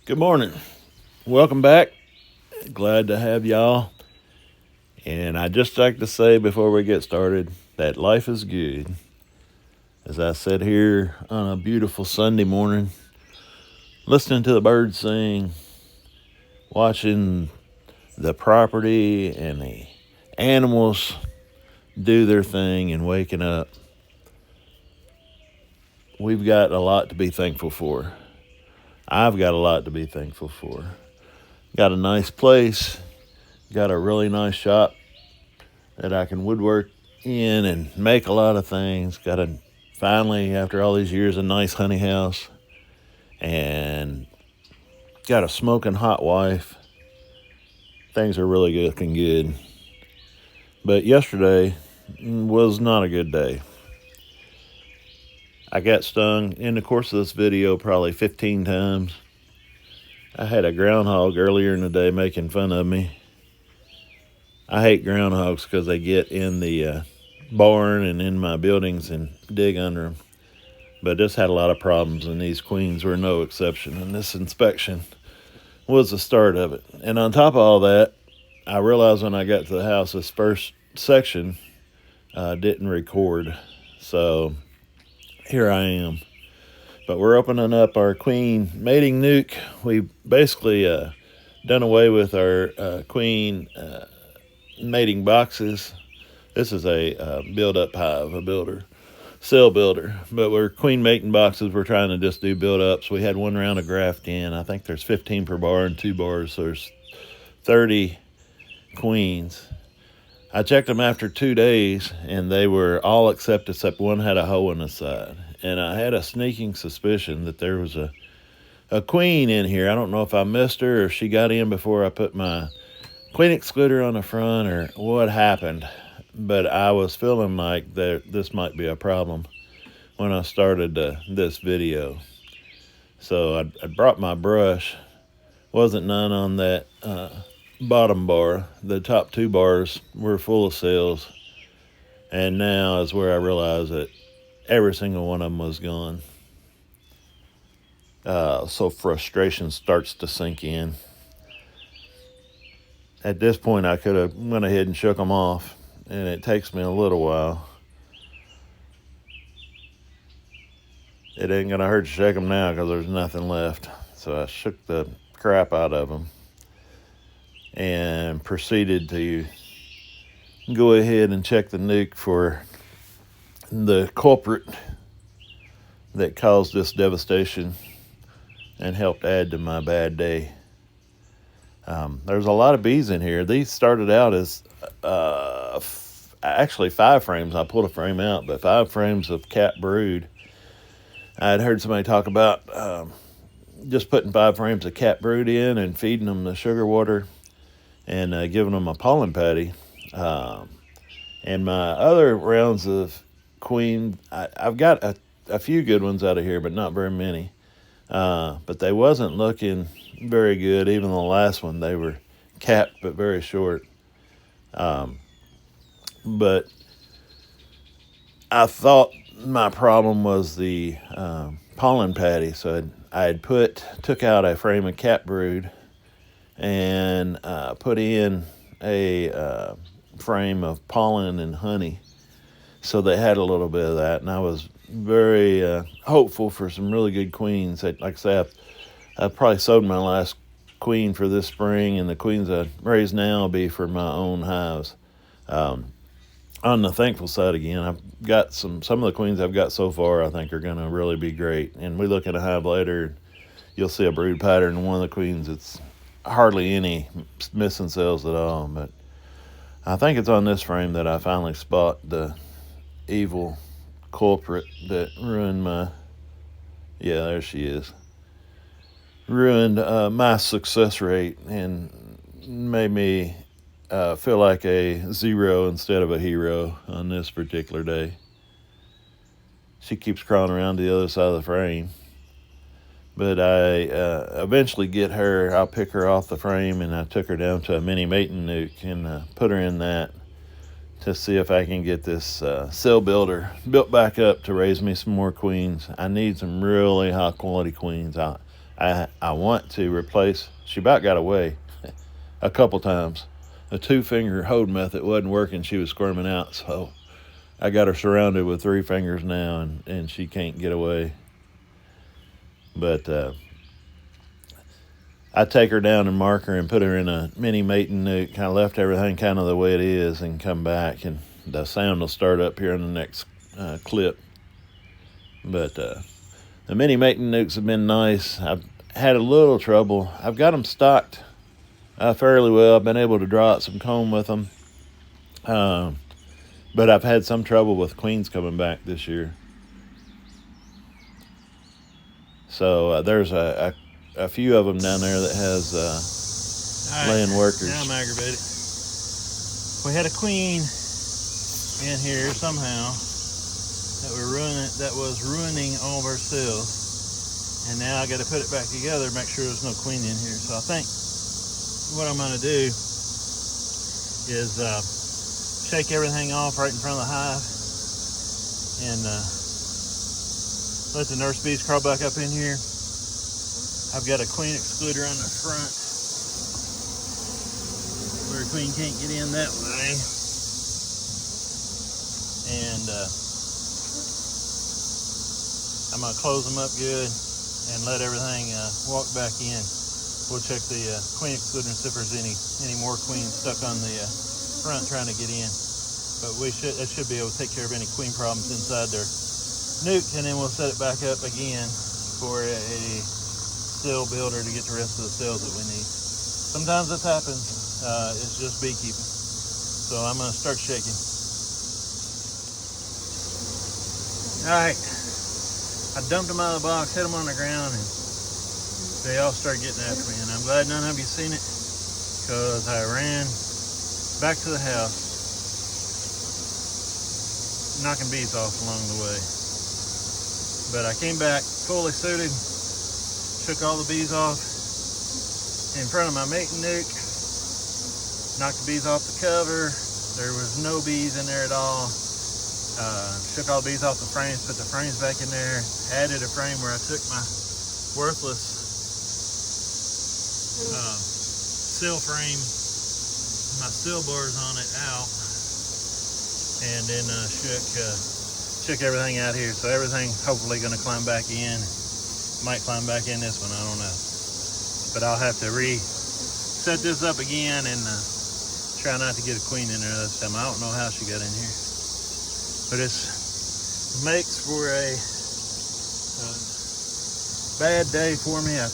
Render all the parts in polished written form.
Good morning. Welcome back. Glad to have y'all. And I just like to say before we get started that life is good. As I sit here on a beautiful Sunday morning, listening to the birds sing, watching the property and the animals do their thing and waking up, we've got a lot to be thankful for. I've got a lot to be thankful for. Got a nice place, got a really nice shop that I can woodwork in and make a lot of things. Got a finally, after all these years, a nice honey house, and got a smoking hot wife. Things are really looking good. But yesterday was not a good day. I got stung in the course of this video probably 15 times. I had a groundhog earlier in the day making fun of me. I hate groundhogs because they get in the barn and in my buildings and dig under them. But this had a lot of problems, and these queens were no exception. And this inspection was the start of it. And on top of all that, I realized when I got to the house, this first section didn't record. So here I am. But we're opening up our queen mating nuke. We basically done away with our queen mating boxes. This is a build-up hive, a cell builder. But we're queen mating boxes. We're trying to just do build-ups. We had one round of graft in. I think there's 15 per bar and 2 bars. So there's 30 queens. I checked them after 2 days, and they were all except one had a hole in the side. And I had a sneaking suspicion that there was a queen in here. I don't know if I missed her or if she got in before I put my queen excluder on the front or what happened. But I was feeling like this might be a problem when I started this video. So I brought my brush. Wasn't none on that bottom bar. The top 2 bars were full of cells. And now is where I realized that every single one of them was gone. So frustration starts to sink in. At this point, I could have went ahead and shook them off, and it takes me a little while. It ain't gonna hurt to shake them now because there's nothing left. So I shook the crap out of them and proceeded to go ahead and check the nuke for the culprit that caused this devastation and helped add to my bad day. There's a lot of bees in here. These started out as actually 5 frames. I pulled a frame out, but 5 frames of cat brood. I had heard somebody talk about just putting 5 frames of cat brood in and feeding them the sugar water and giving them a pollen patty. And my other rounds of queen, I've got a few good ones out of here, but not very many. But they wasn't looking very good. Even the last one, they were capped but very short. But I thought my problem was the pollen patty. So I had took out a frame of cat brood and put in a frame of pollen and honey. So they had a little bit of that, and I was very hopeful for some really good queens. Like I say, I've probably sold my last queen for this spring, and the queens I raise now will be for my own hives. On the thankful side again, I've got some of the queens I've got so far I think are going to really be great. And we look at a hive later, you'll see a brood pattern in one of the queens. It's hardly any missing cells at all. But I think it's on this frame that I finally spot the evil culprit that ruined there she is. Ruined my success rate and made me feel like a 0 instead of a hero on this particular day. She keeps crawling around to the other side of the frame. But I eventually get her. I'll pick her off the frame, and I took her down to a mini mating nuke and put her in that to see if I can get this cell builder built back up to raise me some more queens. I need some really high quality queens. I want to replace. She about got away a couple times. The 2-finger hold method wasn't working. She was squirming out, so I got her surrounded with 3 fingers now, and she can't get away. But I take her down and mark her and put her in a mini mating nuke. I left everything kind of the way it is and come back, and the sound will start up here in the next clip. But the mini mating nukes have been nice. I've had a little trouble. I've got them stocked fairly well. I've been able to draw out some comb with them. But I've had some trouble with queens coming back this year. So there's a few of them down there that has laying workers. Now I'm aggravated. We had a queen in here somehow that was ruining all of our cells, and now I got to put it back together, make sure there's no queen in here. So I think what I'm going to do is shake everything off right in front of the hive and let the nurse bees crawl back up in here. I've got a queen excluder on the front where a queen can't get in that way, and I'm going to close them up good and let everything walk back in. We'll check the queen excluder and see if there's any more queens stuck on the front trying to get in. But that should be able to take care of any queen problems inside their nuke, and then we'll set it back up again for a cell builder to get the rest of the cells that we need. Sometimes this happens. It's just beekeeping. So I'm going to start shaking. All right. I dumped them out of the box, hit them on the ground, and they all started getting after me. And I'm glad none of you seen it, because I ran back to the house, knocking bees off along the way. But I came back fully suited, took all the bees off in front of my mating nuke, knocked the bees off the cover. There was no bees in there at all. Took all the bees off the frames, put the frames back in there, added a frame where I took my worthless seal frame, my seal bars on it out, and then shook everything out here. So everything hopefully going to climb back in. Might climb back in this one, I don't know. But I'll have to set this up again and try not to get a queen in there this time. I don't know how she got in here. But it makes for a bad day for me. I'm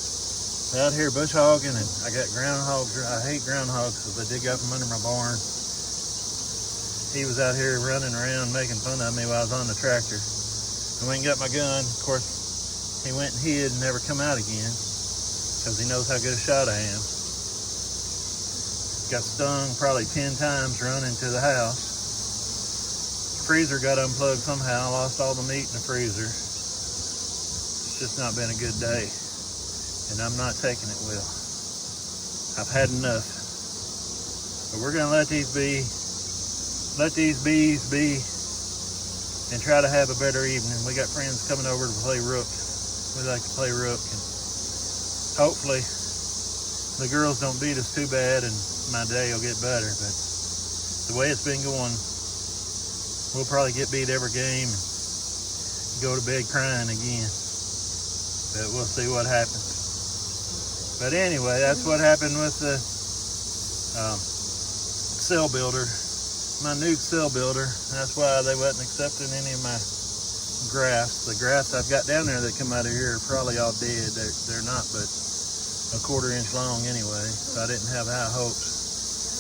out here bush hogging, and I got groundhogs. I hate groundhogs because they dig up from under my barn. He was out here running around making fun of me while I was on the tractor. I went and got my gun. Of course, he went and hid and never come out again because he knows how good a shot I am. Got stung probably 10 times running to the house. Freezer got unplugged somehow. Lost all the meat in the freezer. It's just not been a good day, and I'm not taking it well. I've had enough. But we're gonna let these bees be and try to have a better evening. We got friends coming over to play rook. We like to play rook, and hopefully the girls don't beat us too bad and my day will get better. But the way it's been going, we'll probably get beat every game and go to bed crying again. But we'll see what happens. But anyway, that's what happened with the cell builder, my nuke cell builder. That's why they wasn't accepting any of my grafts. The grafts I've got down there that come out of here are probably all dead. They're not but a 1/4 inch long anyway, so I didn't have high hopes.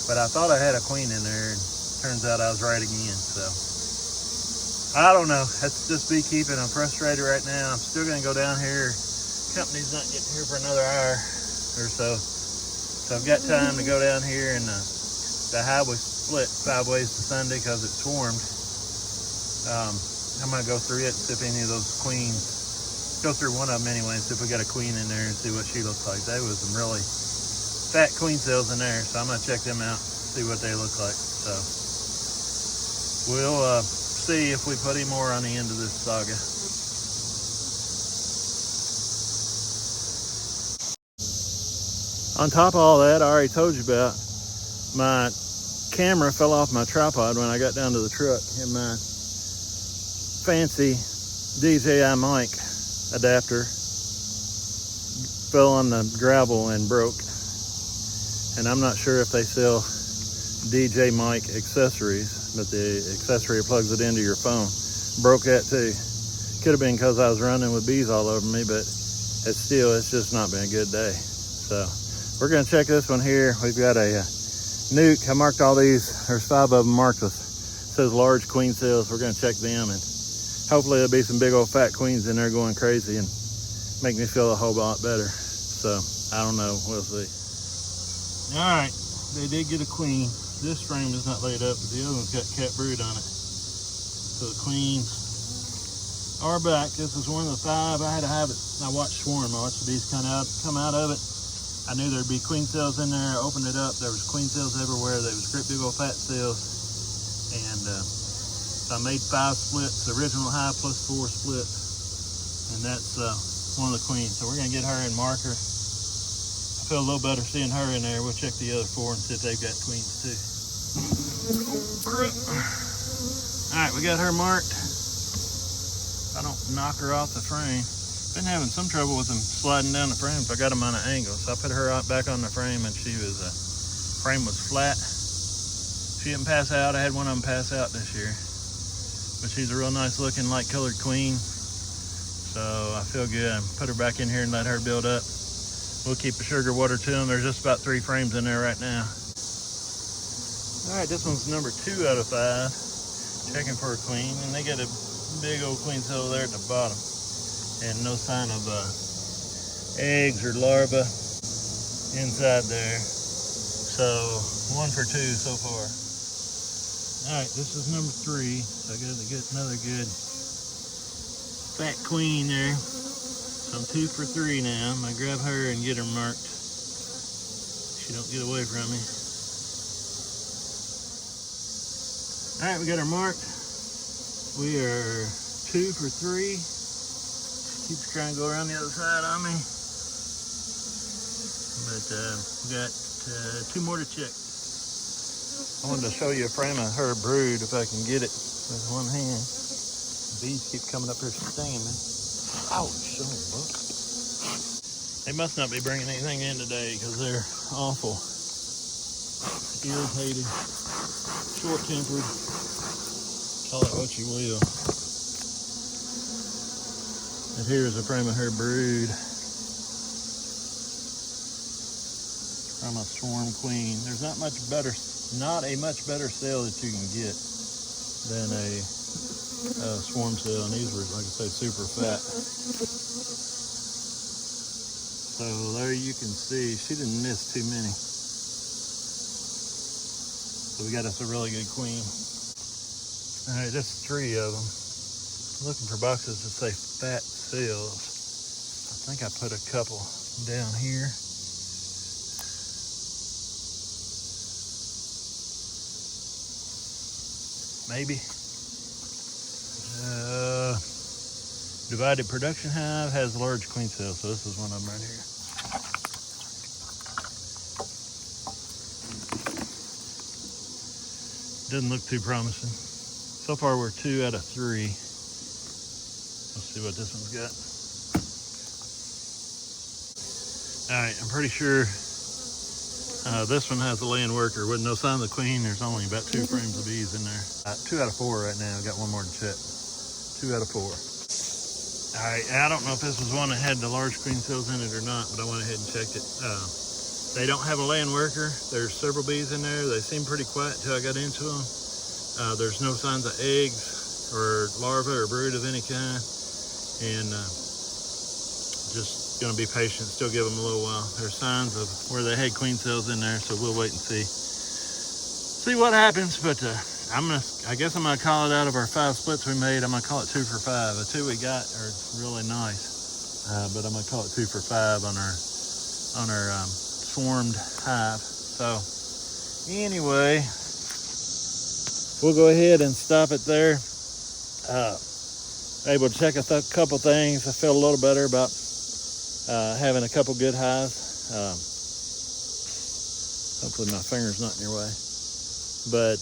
But I thought I had a queen in there, and turns out I was right again. So I don't know. That's just beekeeping. I'm frustrated right now. I'm still going to go down here. Company's not getting here for another hour or so. So I've got time to go down here, and the hive was split 5 ways to Sunday because it swarmed. I'm going to go through it and see if any of those queens, go through one of them anyway and see if we got a queen in there and see what she looks like. There was some really fat queen cells in there, so I'm going to check them out, see what they look like. So we'll see if we put any more on the end of this saga. On top of all that, I already told you about, my camera fell off my tripod when I got down to the truck, and my fancy DJI mic adapter fell on the gravel and broke. And I'm not sure if they sell DJ mic accessories, but the accessory plugs it into your phone broke that too. Could have been because I was running with bees all over me, but it's just not been a good day. So we're gonna check this one here. We've got a nuke. I marked all these. There's 5 of them marked with, it says large queen cells. We're gonna check them, and hopefully there'll be some big old fat queens in there going crazy and make me feel a whole lot better. So I don't know, we'll see. All right, they did get a queen. This frame is not laid up, but the other one's got cat brood on it. So the queens are back. This is one of the 5. I had to have it. I watched swarm. I watched the bees come out of it. I knew there'd be queen cells in there. I opened it up. There was queen cells everywhere. There was great big old fat cells. And so I made 5 splits, the original hive plus 4 splits. And that's one of the queens. So we're gonna get her and mark her. I feel a little better seeing her in there. We'll check the other 4 and see if they've got queens too. All right, we got her marked. I don't knock her off the frame. Been having some trouble with them sliding down the frame if I got them on an angle. So I put her back on the frame, and frame was flat. She didn't pass out. I had one of them pass out this year. But she's a real nice looking light colored queen. So I feel good. I put her back in here and let her build up. We'll keep the sugar water to them. There's just about 3 frames in there right now. All right, this one's number 2 out of 5. Checking for a queen, and they got a big old queen cell there at the bottom. And no sign of eggs or larvae inside there. So 1 for 2 so far. All right, this is number 3. So I got to get another good fat queen there. So I'm 2 for 3 now. I'm gonna grab her and get her marked. She don't get away from me. All right, we got her marked. We are 2 for 3. Keeps trying to go around the other side on me. But we got 2 more to check. I wanted to show you a frame of her brood if I can get it with one hand. Bees keep coming up here stinging me. Ouch, son of a buck. They must not be bringing anything in today because they're awful. Irritated, short-tempered, call it what you will. And here's a frame of her brood from a swarm queen. There's not a much better cell that you can get than a swarm cell, and these were, like I say, super fat. So there you can see, she didn't miss too many. So we got us a really good queen. All right, that's 3 of them. Looking for boxes that say fat cells. I think I put a couple down here. Maybe. Divided production hive has large queen cells, so this is one of them right here. Doesn't look too promising. So far we're 2 out of 3. Let's see what this one's got. All right, I'm pretty sure this one has a laying worker with no sign of the queen. There's only about 2 frames of bees in there. 2 out of 4 right now. Got one more to check. 2 out of 4. All right, I don't know if this was one that had the large queen cells in it or not, but I went ahead and checked it. They don't have a laying worker. There's several bees in there. They seem pretty quiet until I got into them. There's no signs of eggs or larvae or brood of any kind. And just gonna be patient, still give them a little while. There's signs of where they had queen cells in there, so we'll wait and see what happens. But I guess I'm gonna call it, out of our 5 splits we made, I'm gonna call it 2 for 5. The 2 we got are really nice, but I'm gonna call it 2 for 5 on our swarmed hive. So anyway, we'll go ahead and stop it there. Able to check a couple things. I feel a little better about having a couple good hives. Hopefully my finger's not in your way. But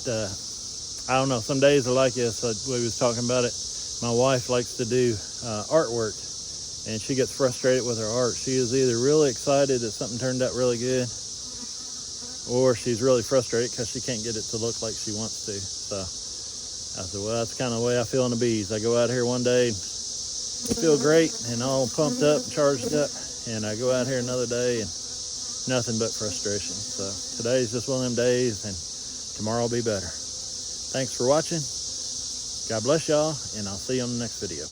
I don't know, some days are like this. We was talking about it. My wife likes to do artwork, and she gets frustrated with her art. She is either really excited that something turned out really good, or she's really frustrated because she can't get it to look like she wants to. So I said, well, that's kind of the way I feel in the bees. I go out here one day, feel great and all pumped up and charged up, and I go out here another day and nothing but frustration. So today's just one of them days, and tomorrow will be better. Thanks for watching. God bless y'all, and I'll see you on the next video.